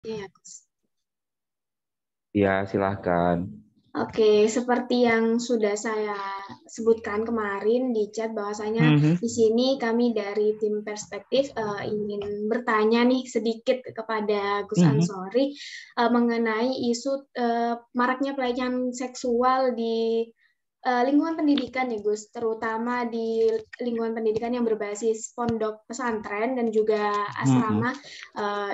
Ya, Gus. Ya, silahkan. Oke, seperti yang sudah saya sebutkan kemarin di chat bahwasanya Mhm, di sini kami dari tim perspektif ingin bertanya nih sedikit kepada Gus mhm. Ansori mengenai isu maraknya pelecehan seksual di lingkungan pendidikan ya Gus, terutama di lingkungan pendidikan yang berbasis pondok pesantren dan juga Mhm. asrama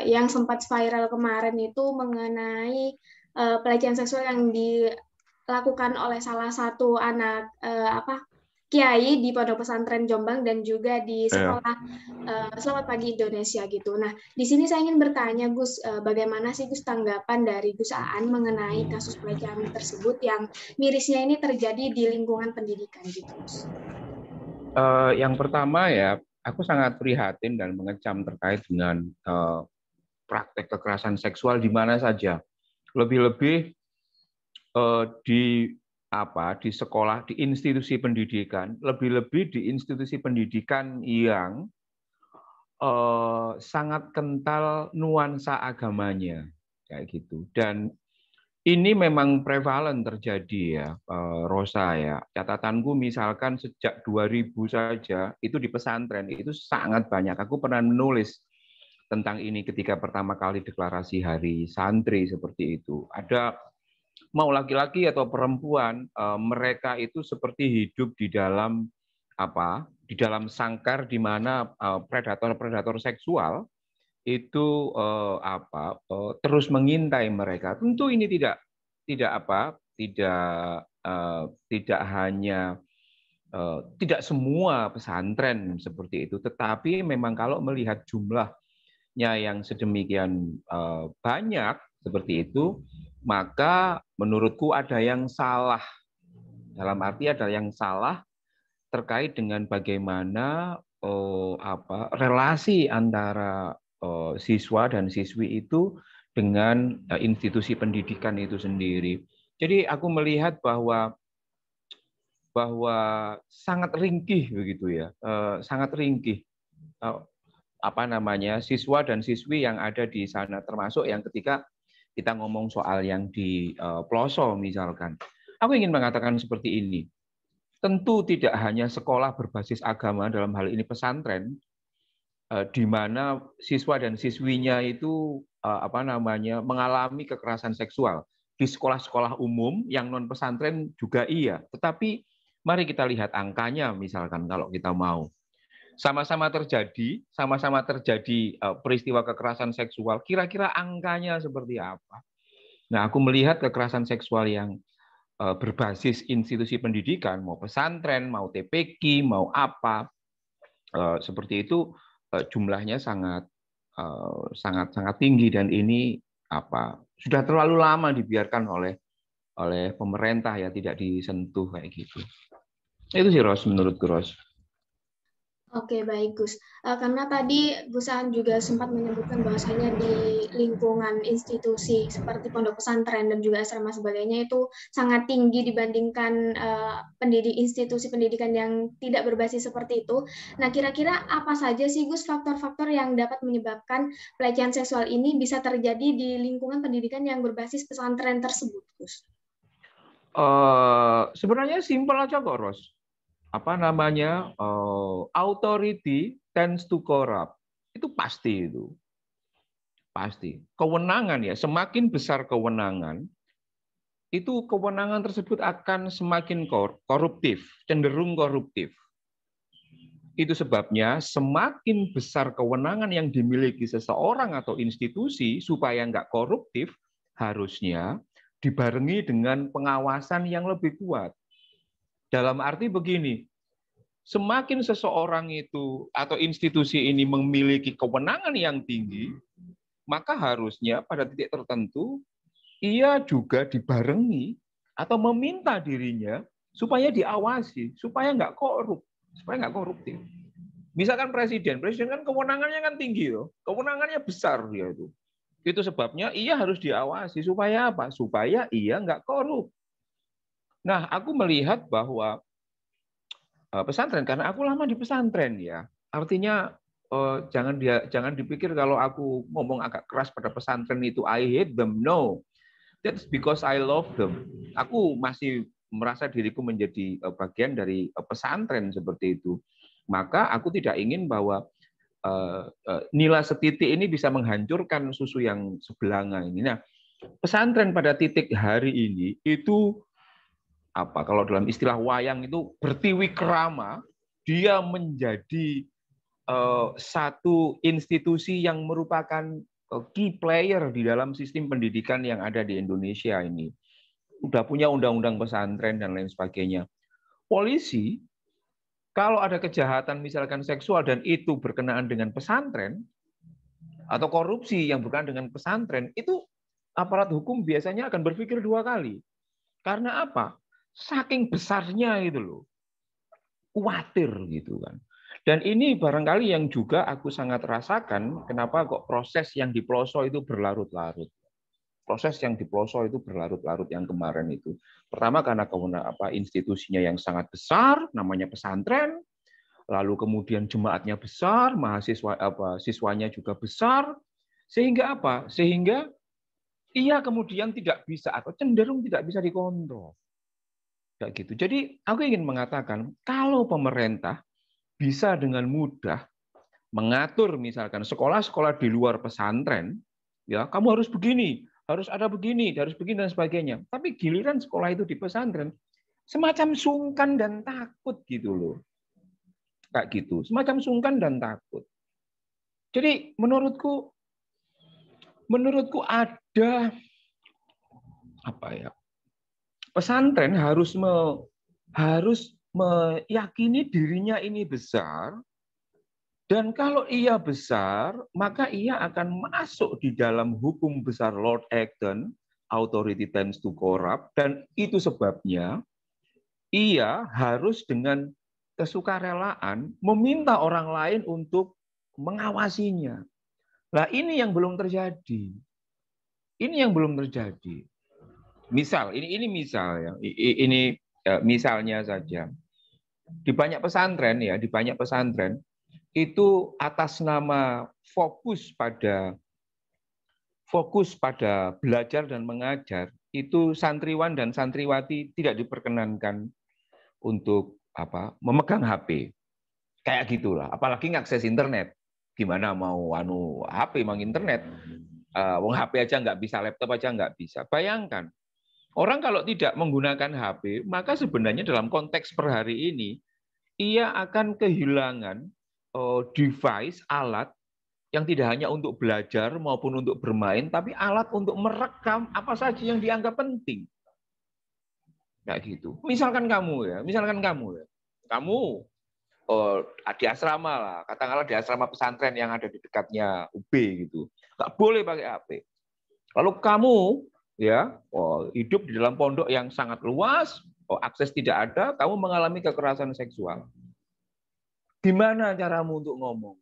yang sempat viral kemarin itu mengenai pelecehan seksual yang dilakukan oleh salah satu anak kiai di Pondok Pesantren Jombang dan juga di Ya. sekolah Selamat Pagi Indonesia gitu. Nah, di sini saya ingin bertanya Gus, bagaimana sih Gus tanggapan dari Gus Aan mengenai kasus pelecehan tersebut yang mirisnya ini terjadi di lingkungan pendidikan gitu, Gus? Yang pertama ya, aku sangat prihatin dan mengecam terkait dengan praktek kekerasan seksual di mana saja. Lebih-lebih di di sekolah, di institusi pendidikan, lebih-lebih di institusi pendidikan yang sangat kental nuansa agamanya, kayak gitu. Dan ini memang prevalen terjadi ya, Rosa ya. Catatanku misalkan sejak 2000 saja, itu di pesantren, itu sangat banyak. Aku pernah menulis tentang ini ketika pertama kali deklarasi Hari Santri seperti itu. Ada mau laki-laki atau perempuan, mereka itu seperti hidup di dalam di dalam sangkar di mana predator-predator seksual itu terus mengintai mereka. Tentu ini tidak tidak hanya tidak semua pesantren seperti itu, tetapi memang kalau melihat jumlahnya yang sedemikian banyak seperti itu, maka menurutku ada yang salah. Dalam arti ada yang salah terkait dengan bagaimana relasi antara siswa dan siswi itu dengan institusi pendidikan itu sendiri. Jadi aku melihat bahwa sangat ringkih begitu ya, sangat ringkih eh, siswa dan siswi yang ada di sana, termasuk yang ketika kita ngomong soal yang di pelosok misalkan. Aku ingin mengatakan seperti ini. Tentu tidak hanya sekolah berbasis agama, dalam hal ini pesantren, di mana siswa dan siswinya itu mengalami kekerasan seksual. Di sekolah-sekolah umum yang non pesantren juga iya. Tetapi mari kita lihat angkanya misalkan kalau kita mau. Sama-sama terjadi peristiwa kekerasan seksual. Kira-kira angkanya seperti apa? Nah, aku melihat kekerasan seksual yang berbasis institusi pendidikan, mau pesantren, mau TPQ, mau apa, seperti itu jumlahnya sangat sangat tinggi dan ini sudah terlalu lama dibiarkan oleh pemerintah ya tidak disentuh kayak gitu. Itu sih Ros menurut Ros. Oke, baik Gus. Karena tadi Gus Aan juga sempat menyebutkan bahwasanya di lingkungan institusi seperti pondok pesantren dan juga asrama sebagainya itu sangat tinggi dibandingkan institusi pendidikan yang tidak berbasis seperti itu. Nah, kira-kira apa saja sih Gus faktor-faktor yang dapat menyebabkan pelecehan seksual ini bisa terjadi di lingkungan pendidikan yang berbasis pesantren tersebut, Gus? Sebenarnya simpel aja kok Ros. Authority tends to corrupt. Itu pasti itu. Pasti. Kewenangan ya, semakin besar kewenangan, itu kewenangan tersebut akan semakin koruptif, cenderung koruptif. Itu sebabnya semakin besar kewenangan yang dimiliki seseorang atau institusi supaya nggak koruptif, harusnya dibarengi dengan pengawasan yang lebih kuat. Dalam arti begini, semakin seseorang itu atau institusi ini memiliki kewenangan yang tinggi, maka harusnya pada titik tertentu ia juga dibarengi atau meminta dirinya supaya diawasi, supaya nggak korup, supaya nggak koruptif. Misalkan presiden kan kewenangannya kan tinggi, loh. Kewenangannya besar dia itu. Itu sebabnya ia harus diawasi supaya apa? Supaya ia nggak korup. Nah, aku melihat bahwa pesantren, karena aku lama di pesantren ya, artinya jangan dipikir kalau aku ngomong agak keras pada pesantren itu I hate them. No, that's because I love them. Aku masih merasa diriku menjadi bagian dari pesantren seperti itu. Maka aku tidak ingin bahwa nilai setitik ini bisa menghancurkan susu yang sebelanga ini. Nah, pesantren pada titik hari ini itu apa? Kalau dalam istilah wayang itu bertiwi kerama, dia menjadi satu institusi yang merupakan key player di dalam sistem pendidikan yang ada di Indonesia ini. Udah punya undang-undang pesantren dan lain sebagainya. Polisi, kalau ada kejahatan misalkan seksual dan itu berkenaan dengan pesantren, atau korupsi yang berkenaan dengan pesantren, itu aparat hukum biasanya akan berpikir 2 kali. Karena apa? Saking besarnya itu loh. Khawatir gitu kan. Dan ini barangkali yang juga aku sangat rasakan, kenapa kok proses yang di pelosok itu berlarut-larut. Proses yang di pelosok itu berlarut-larut yang kemarin itu. Pertama karena institusinya yang sangat besar, namanya pesantren, lalu kemudian jemaatnya besar, siswanya juga besar, sehingga apa? Sehingga ia kemudian tidak bisa atau cenderung tidak bisa dikontrol. Kayak gitu. Jadi aku ingin mengatakan kalau pemerintah bisa dengan mudah mengatur misalkan sekolah-sekolah di luar pesantren, ya kamu harus begini, harus ada begini, harus begini dan sebagainya. Tapi giliran sekolah itu di pesantren, semacam sungkan dan takut gitu loh, kayak gitu, semacam sungkan dan takut. Jadi menurutku ada apa ya? Pesantren harus meyakini dirinya ini besar. Dan kalau ia besar, maka ia akan masuk di dalam hukum besar Lord Acton, authority tends to corrupt, dan itu sebabnya ia harus dengan kesukarelaan meminta orang lain untuk mengawasinya. Nah, ini yang belum terjadi. Ini yang belum terjadi. Misal, ini misal ya, ini misalnya saja. Di banyak pesantren ya, itu atas nama fokus pada belajar dan mengajar, itu santriwan dan santriwati tidak diperkenankan untuk memegang HP. Kayak gitulah, apalagi ngakses internet. Gimana mau HP emang internet? Wong HP aja nggak bisa, laptop aja nggak bisa. Bayangkan, orang kalau tidak menggunakan HP, maka sebenarnya dalam konteks per hari ini, ia akan kehilangan device, alat yang tidak hanya untuk belajar maupun untuk bermain, tapi alat untuk merekam apa saja yang dianggap penting. Kayak gitu. Misalkan kamu kamu di asrama lah, katakanlah di asrama pesantren yang ada di dekatnya UB gitu, nggak boleh pakai HP. Lalu kamu hidup di dalam pondok yang sangat luas, akses tidak ada, kamu mengalami kekerasan seksual. Gimana caramu untuk ngomong?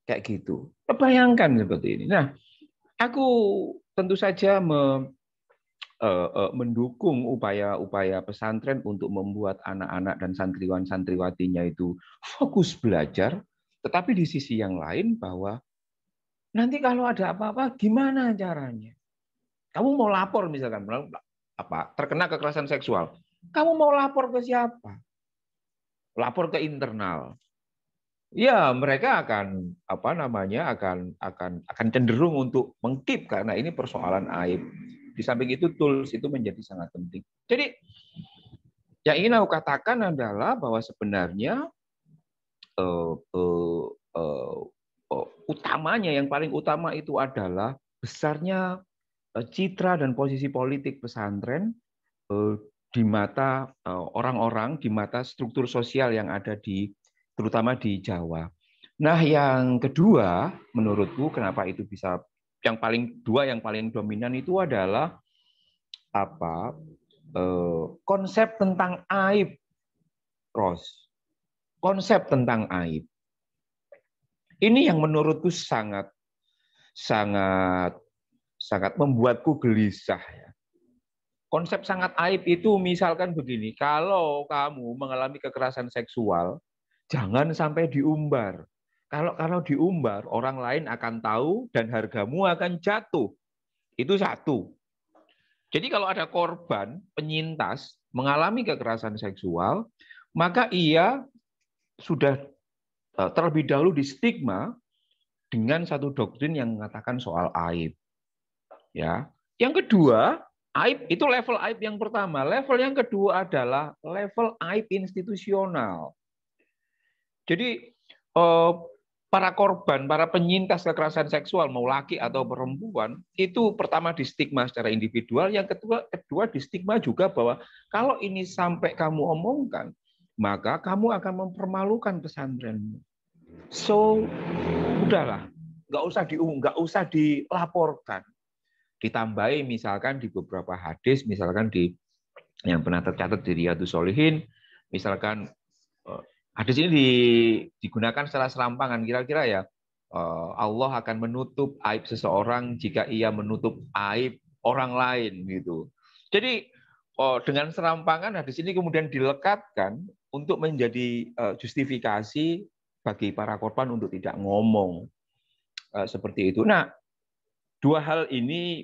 Kayak gitu. Bayangkan seperti ini. Nah, aku tentu saja mendukung upaya-upaya pesantren untuk membuat anak-anak dan santriwan-santriwatinya itu fokus belajar, tetapi di sisi yang lain bahwa nanti kalau ada apa-apa, gimana caranya? Kamu mau lapor misalkan, terkena kekerasan seksual, kamu mau lapor ke siapa? Lapor ke internal. Ya, mereka akan akan cenderung untuk mengkeep karena ini persoalan aib. Di samping itu tools itu menjadi sangat penting. Jadi yang ingin aku katakan adalah bahwa sebenarnya utamanya, yang paling utama itu adalah besarnya citra dan posisi politik pesantren di mata orang-orang, di mata struktur sosial yang ada terutama di Jawa. Nah, yang kedua, menurutku kenapa itu bisa yang paling dominan itu adalah konsep tentang aib, Ros. Konsep tentang aib. Ini yang menurutku sangat membuatku gelisah ya. Konsep sangat aib itu misalkan begini, kalau kamu mengalami kekerasan seksual, Jangan sampai diumbar. Kalau diumbar, orang lain akan tahu dan hargamu akan jatuh. Itu satu. Jadi kalau ada korban, penyintas, mengalami kekerasan seksual, maka ia sudah terlebih dahulu di stigma dengan satu doktrin yang mengatakan soal aib. Ya. Yang kedua, aib itu level aib yang pertama. Level yang kedua adalah level aib institusional. Jadi para korban, para penyintas kekerasan seksual, mau laki atau perempuan, itu pertama di stigma secara individual, yang kedua di stigma juga bahwa kalau ini sampai kamu omongkan, maka kamu akan mempermalukan pesantrenmu. So, udahlah, nggak usah dilaporkan. Ditambahi misalkan di beberapa hadis, misalkan di yang pernah tercatat di Riyadhus Shalihin, misalkan hadis ini digunakan secara serampangan, kira-kira ya Allah akan menutup aib seseorang jika ia menutup aib orang lain gitu. Jadi dengan serampangan hadis ini kemudian dilekatkan untuk menjadi justifikasi bagi para korban untuk tidak ngomong seperti itu. Nah, dua hal ini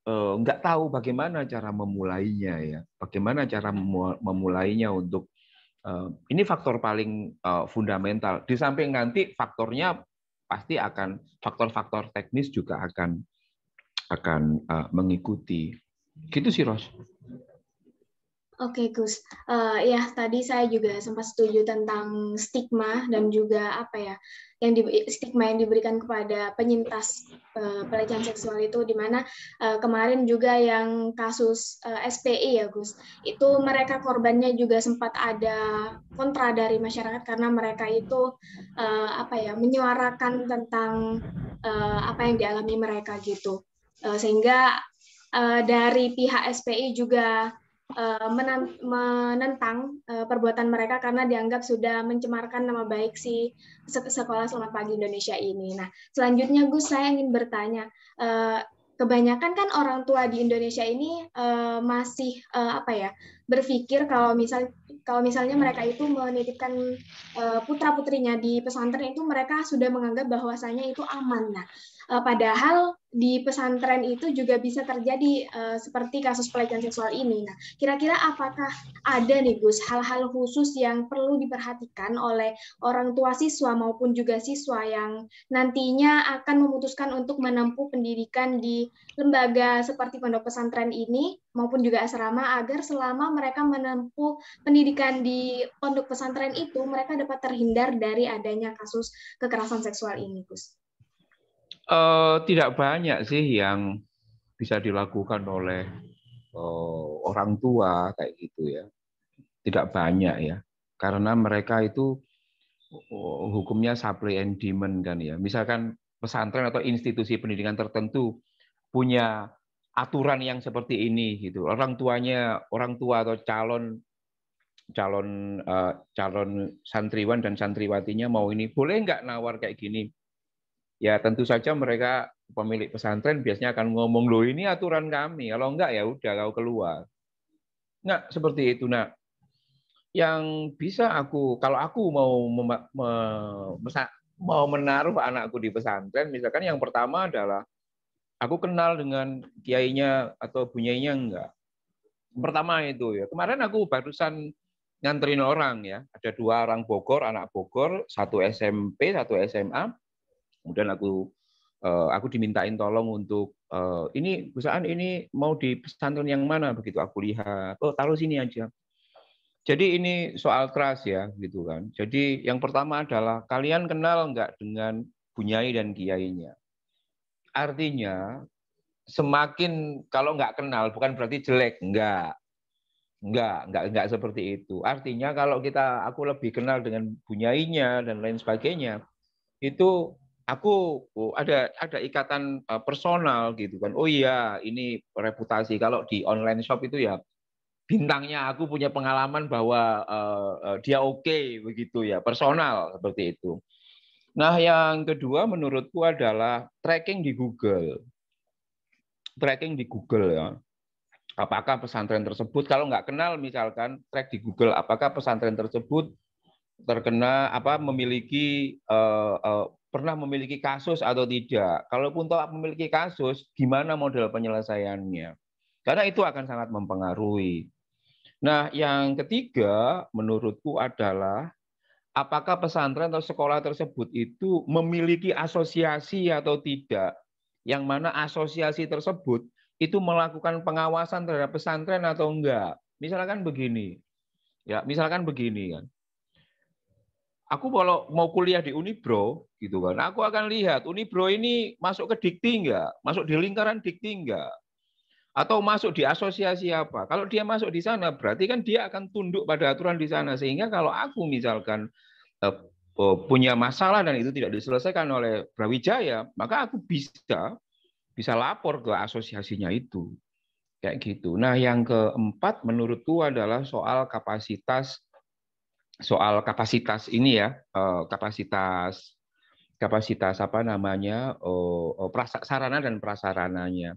nggak tahu bagaimana cara memulainya ya, bagaimana cara memulainya untuk ini faktor paling fundamental. Di samping nanti faktornya pasti akan faktor-faktor teknis juga akan mengikuti. Gitu sih, Ros. Oke, Gus. Ya, tadi saya juga sempat setuju tentang stigma dan juga apa ya, stigma yang diberikan kepada penyintas pelecehan seksual itu, di mana kemarin juga yang kasus SPI ya, Gus. Itu mereka korbannya juga sempat ada kontra dari masyarakat karena mereka itu apa ya, menyuarakan tentang apa yang dialami mereka gitu. Sehingga dari pihak SPI juga menentang perbuatan mereka karena dianggap sudah mencemarkan nama baik si sekolah Selamat Pagi Indonesia ini. Nah, selanjutnya Gus, saya ingin bertanya, kebanyakan kan orang tua di Indonesia ini masih apa ya, berpikir kalau misalnya mereka itu menitipkan putra-putrinya di pesantren itu mereka sudah menganggap bahwasanya itu aman. Nah, padahal di pesantren itu juga bisa terjadi seperti kasus pelecehan seksual ini. Nah, kira-kira apakah ada nih Gus hal-hal khusus yang perlu diperhatikan oleh orang tua siswa maupun juga siswa yang nantinya akan memutuskan untuk menempuh pendidikan di lembaga seperti pondok pesantren ini maupun juga asrama, agar selama mereka menempuh pendidikan di pondok pesantren itu mereka dapat terhindar dari adanya kasus kekerasan seksual ini, Gus? Tidak banyak sih yang bisa dilakukan oleh orang tua kayak gitu ya. Tidak banyak ya. Karena mereka itu hukumnya supply and demand kan ya. Misalkan pesantren atau institusi pendidikan tertentu punya aturan yang seperti ini gitu. Orang tua atau calon santriwan dan santriwatinya mau ini, boleh nggak nawar kayak gini? Ya tentu saja mereka pemilik pesantren biasanya akan ngomong, loh ini aturan kami, kalau enggak ya udah kau keluar. Nah seperti itu. Nah yang bisa kalau aku mau menaruh anakku di pesantren, misalkan yang pertama adalah aku kenal dengan kiainya atau bunyainya enggak. Pertama itu ya, kemarin aku barusan nganterin orang ya, ada 2 orang Bogor, anak Bogor, 1 SMP, 1 SMA. Kemudian aku dimintain tolong untuk ini perusahaan ini mau di pesantren yang mana, begitu aku lihat, oh taruh sini aja. Jadi ini soal trust ya gitu kan. Jadi yang pertama adalah kalian kenal nggak dengan bunyai dan kiainya. Artinya semakin kalau nggak kenal bukan berarti jelek, enggak seperti itu. Artinya kalau aku lebih kenal dengan bunyainya dan lain sebagainya, itu aku ada ikatan personal gitu kan. Oh iya, ini reputasi. Kalau di online shop itu ya bintangnya aku punya pengalaman bahwa dia oke begitu ya, personal seperti itu. Nah, yang kedua menurutku adalah tracking di Google. Tracking di Google ya. Apakah pesantren tersebut, kalau nggak kenal misalkan track di Google, apakah pesantren tersebut terkena memiliki pernah memiliki kasus atau tidak. Kalaupun toh memiliki kasus, gimana model penyelesaiannya? Karena itu akan sangat mempengaruhi. Nah, yang ketiga menurutku adalah apakah pesantren atau sekolah tersebut itu memiliki asosiasi atau tidak, yang mana asosiasi tersebut itu melakukan pengawasan terhadap pesantren atau enggak. Misalkan begini, kan. Aku kalau mau kuliah di Unibro, gitu kan, aku akan lihat Unibro ini masuk ke Dikti enggak, masuk di lingkaran Dikti enggak, atau masuk di asosiasi apa. Kalau dia masuk di sana, berarti kan dia akan tunduk pada aturan di sana. Sehingga kalau aku misalkan punya masalah dan itu tidak diselesaikan oleh Brawijaya, maka aku bisa lapor ke asosiasinya itu. Kayak gitu. Nah, yang keempat menurutku adalah soal kapasitas ini ya, kapasitas sarana dan prasarananya.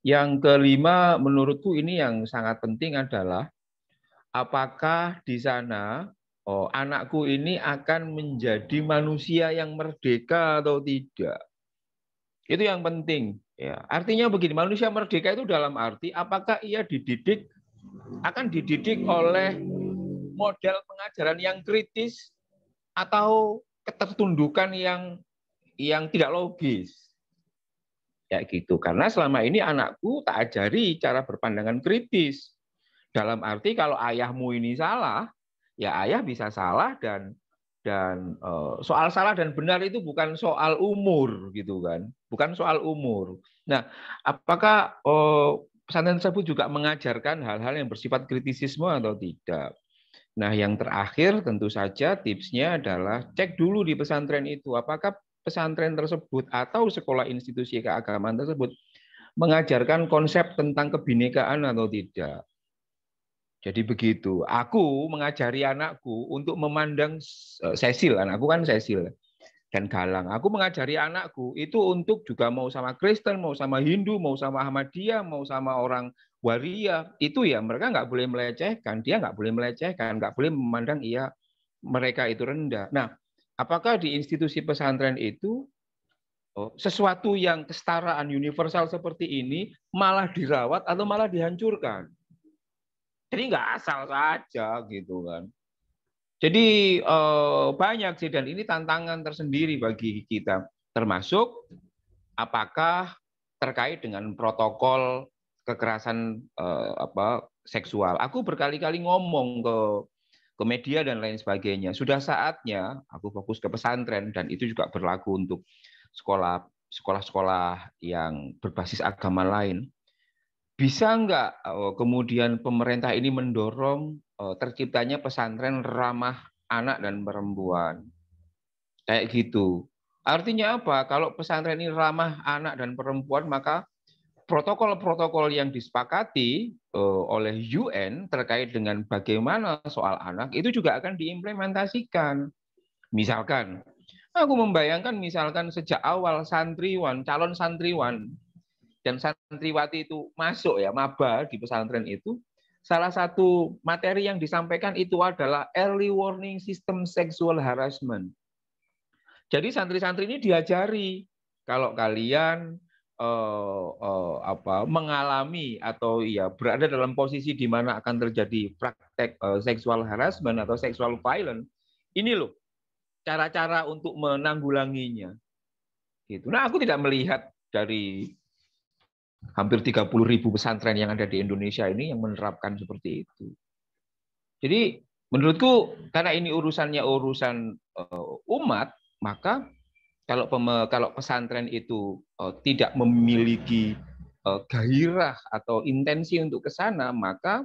Yang kelima menurutku ini yang sangat penting adalah apakah di sana anakku ini akan menjadi manusia yang merdeka atau tidak. Itu yang penting. Ya. Artinya begini, manusia merdeka itu dalam arti apakah ia akan dididik oleh model pengajaran yang kritis atau ketertundukan yang tidak logis. Ya gitu. Karena selama ini anakku tak ajari cara berpandangan kritis. Dalam arti kalau ayahmu ini salah, ya ayah bisa salah dan soal salah dan benar itu bukan soal umur gitu kan, bukan soal umur. Nah, apakah pesantren tersebut juga mengajarkan hal-hal yang bersifat kritisisme atau tidak? Nah, yang terakhir tentu saja tipsnya adalah cek dulu di pesantren itu apakah pesantren tersebut atau sekolah institusi keagamaan tersebut mengajarkan konsep tentang kebinekaan atau tidak. Jadi begitu. Aku mengajari anakku untuk memandang Cecil, anakku kan Cecil dan Galang. Aku mengajari anakku itu untuk juga mau sama Kristen, mau sama Hindu, mau sama Ahmadiyah, mau sama orang Waria. Itu ya mereka nggak boleh melecehkan. Dia nggak boleh melecehkan, nggak boleh memandang mereka itu rendah. Nah, apakah di institusi pesantren itu sesuatu yang kesetaraan universal seperti ini malah dirawat atau malah dihancurkan? Jadi nggak asal saja gitu kan. Jadi banyak sih dan ini tantangan tersendiri bagi kita. Termasuk apakah terkait dengan protokol kekerasan seksual. Aku berkali-kali ngomong ke media dan lain sebagainya. Sudah saatnya aku fokus ke pesantren dan itu juga berlaku untuk sekolah-sekolah yang berbasis agama lain. Bisa nggak kemudian pemerintah ini mendorong terciptanya pesantren ramah anak dan perempuan? Kayak gitu. Artinya apa? Kalau pesantren ini ramah anak dan perempuan, maka protokol-protokol yang disepakati oleh UN terkait dengan bagaimana soal anak itu juga akan diimplementasikan. Misalkan, aku membayangkan misalkan sejak awal calon santriwan dan santriwati itu masuk ya maba di pesantren itu, salah satu materi yang disampaikan itu adalah early warning system sexual harassment. Jadi santri-santri ini diajari kalau kalian mengalami atau ya berada dalam posisi di mana akan terjadi praktek sexual harassment atau sexual violence, ini loh cara-cara untuk menanggulanginya. Gitu. Nah, aku tidak melihat dari hampir 30.000 pesantren yang ada di Indonesia ini yang menerapkan seperti itu. Jadi menurutku karena ini urusan umat, maka kalau pesantren itu tidak memiliki gairah atau intensi untuk ke sana, maka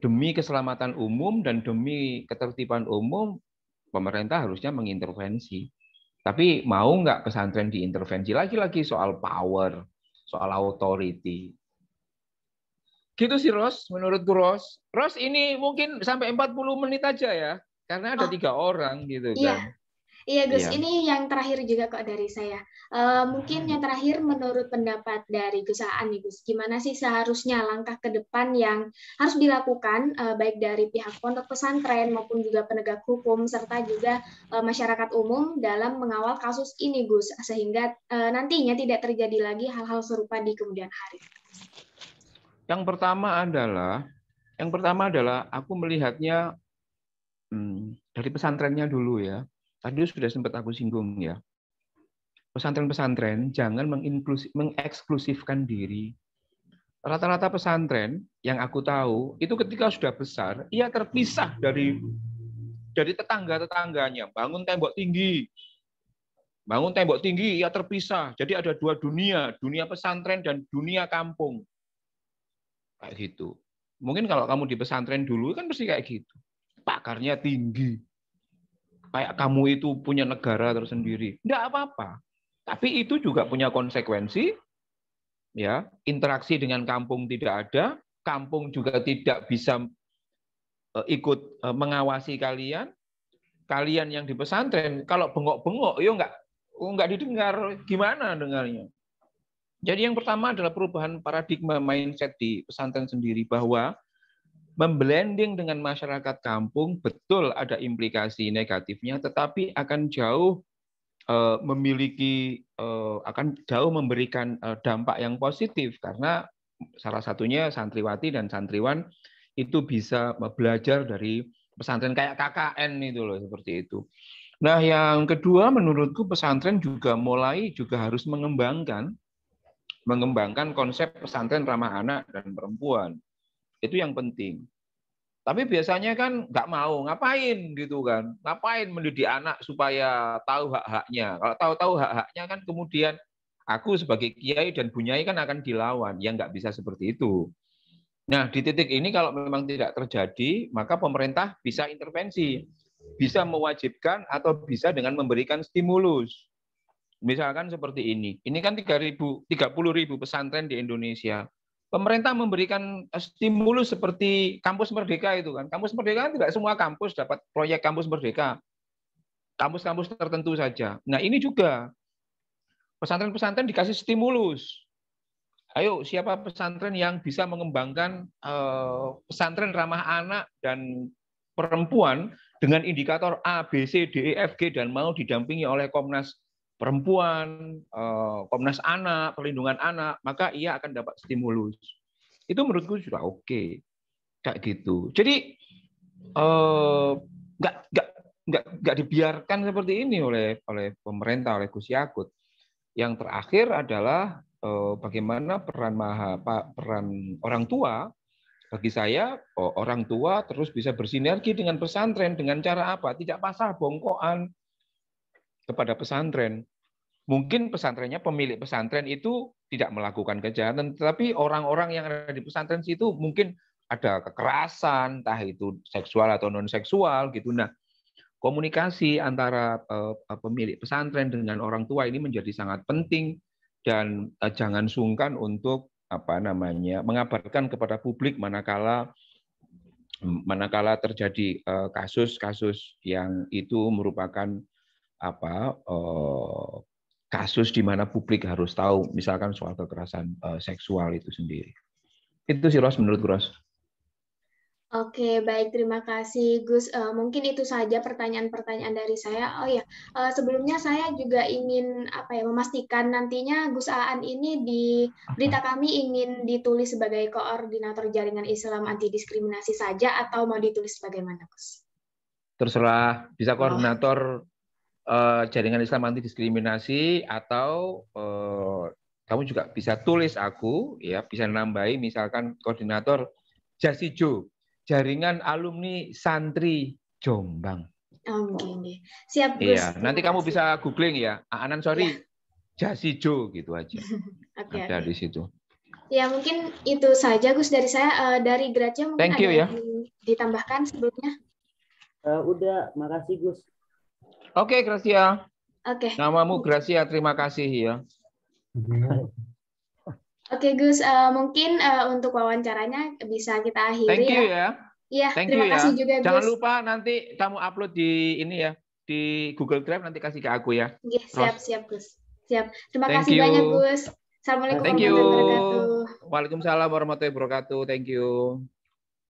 demi keselamatan umum dan demi ketertiban umum, pemerintah harusnya mengintervensi. Tapi mau nggak pesantren diintervensi? Lagi-lagi soal power, soal authority. Gitu sih, Ros. Menurutku, Ros. Ros ini mungkin sampai 40 menit aja ya. Karena ada 3 orang gitu kan. Iya Gus, Iya. ini yang terakhir juga kok dari saya. Mungkin yang terakhir menurut pendapat dari Gus Aan nih Gus, gimana sih seharusnya langkah ke depan yang harus dilakukan baik dari pihak pondok pesantren maupun juga penegak hukum serta juga masyarakat umum dalam mengawal kasus ini Gus, sehingga nantinya tidak terjadi lagi hal-hal serupa di kemudian hari. Yang pertama adalah aku melihatnya dari pesantrennya dulu ya. Tadi sudah sempat aku singgung ya. Pesantren-pesantren jangan mengeksklusifkan diri. Rata-rata pesantren yang aku tahu itu ketika sudah besar, ia terpisah dari tetangga-tetangganya. Bangun tembok tinggi, ia terpisah. Jadi ada dua dunia, dunia pesantren dan dunia kampung. Kayak gitu. Mungkin kalau kamu di pesantren dulu kan pasti kayak gitu. Pakarnya tinggi. Kayak kamu itu punya negara tersendiri. Enggak apa-apa. Tapi itu juga punya konsekuensi, ya. Interaksi dengan kampung tidak ada, kampung juga tidak bisa ikut mengawasi kalian. Kalian yang di pesantren, kalau bengok-bengok, yo nggak didengar, gimana dengarnya? Jadi yang pertama adalah perubahan paradigma mindset di pesantren sendiri, bahwa memblending dengan masyarakat kampung betul ada implikasi negatifnya, tetapi akan jauh memberikan dampak yang positif, karena salah satunya santriwati dan santriwan itu bisa belajar dari pesantren kayak KKN itu loh, seperti itu. Nah, yang kedua menurutku pesantren juga harus mengembangkan konsep pesantren ramah anak dan perempuan. Itu yang penting. Tapi biasanya kan nggak mau, ngapain gitu kan? Ngapain mendidik anak supaya tahu hak-haknya? Kalau tahu-tahu hak-haknya kan kemudian aku sebagai kiai dan bunyai kan akan dilawan. Ya nggak bisa seperti itu. Nah, di titik ini kalau memang tidak terjadi, maka pemerintah bisa intervensi. Bisa mewajibkan atau bisa dengan memberikan stimulus. Misalkan seperti ini. Ini kan 30.000 pesantren di Indonesia. Pemerintah memberikan stimulus seperti Kampus Merdeka itu kan. Kampus Merdeka kan tidak semua kampus dapat proyek Kampus Merdeka. Kampus-kampus tertentu saja. Nah, ini juga pesantren-pesantren dikasih stimulus. Ayo, siapa pesantren yang bisa mengembangkan pesantren ramah anak dan perempuan dengan indikator A, B, C, D, E, F, G dan mau didampingi oleh Komnas Perempuan, Komnas Anak, Perlindungan Anak, maka ia akan dapat stimulus. Itu menurutku sudah oke, kayak gitu. Jadi nggak dibiarkan seperti ini oleh pemerintah, oleh Gus Yakut. Yang terakhir adalah bagaimana peran orang tua. Bagi saya, orang tua terus bisa bersinergi dengan pesantren dengan cara apa? Tidak pasal bongkoan kepada pesantren. Mungkin pesantrennya, pemilik pesantren itu tidak melakukan kejahatan, tetapi orang-orang yang ada di pesantren itu mungkin ada kekerasan, entah itu seksual atau non seksual gitu. Nah, komunikasi antara pemilik pesantren dengan orang tua ini menjadi sangat penting, dan jangan sungkan untuk mengabarkan kepada publik manakala terjadi kasus-kasus yang itu merupakan kasus di mana publik harus tahu, misalkan soal kekerasan seksual itu sendiri. Itu sih Ros, menurut Ros. Oke, baik. Terima kasih, Gus. Mungkin itu saja pertanyaan-pertanyaan dari saya. Oh ya, sebelumnya saya juga ingin memastikan nantinya Gus Aan ini di berita kami ingin ditulis sebagai koordinator jaringan Islam anti diskriminasi saja atau mau ditulis bagaimana, Gus? Terserah, bisa koordinator jaringan Islam anti diskriminasi atau kamu juga bisa tulis aku, ya bisa nambahi misalkan koordinator Jasijo, Jaringan Alumni Santri Jombang. Oke, siap Gus. Iya, nanti kamu bisa googling ya, Anan sorry, ya. Jasijo gitu aja. Ada di situ. Ya mungkin itu saja Gus dari saya. Dari Gracia mungkin ada yang ditambahkan sebelumnya? Udah, makasih Gus. Oke, Gracia. Oke. Namamu Gracia, terima kasih ya. Oke Gus, mungkin untuk wawancaranya bisa kita akhiri. Thank you ya. Iya, terima kasih juga Gus. Jangan lupa nanti kamu upload di ini ya, di Google Drive nanti kasih ke aku ya. Oke, siap Gus. Siap. Terima Thank kasih you. banyak Gus. Assalamualaikum Thank you. warahmatullahi wabarakatuh. Waalaikumsalam warahmatullahi wabarakatuh. Thank you.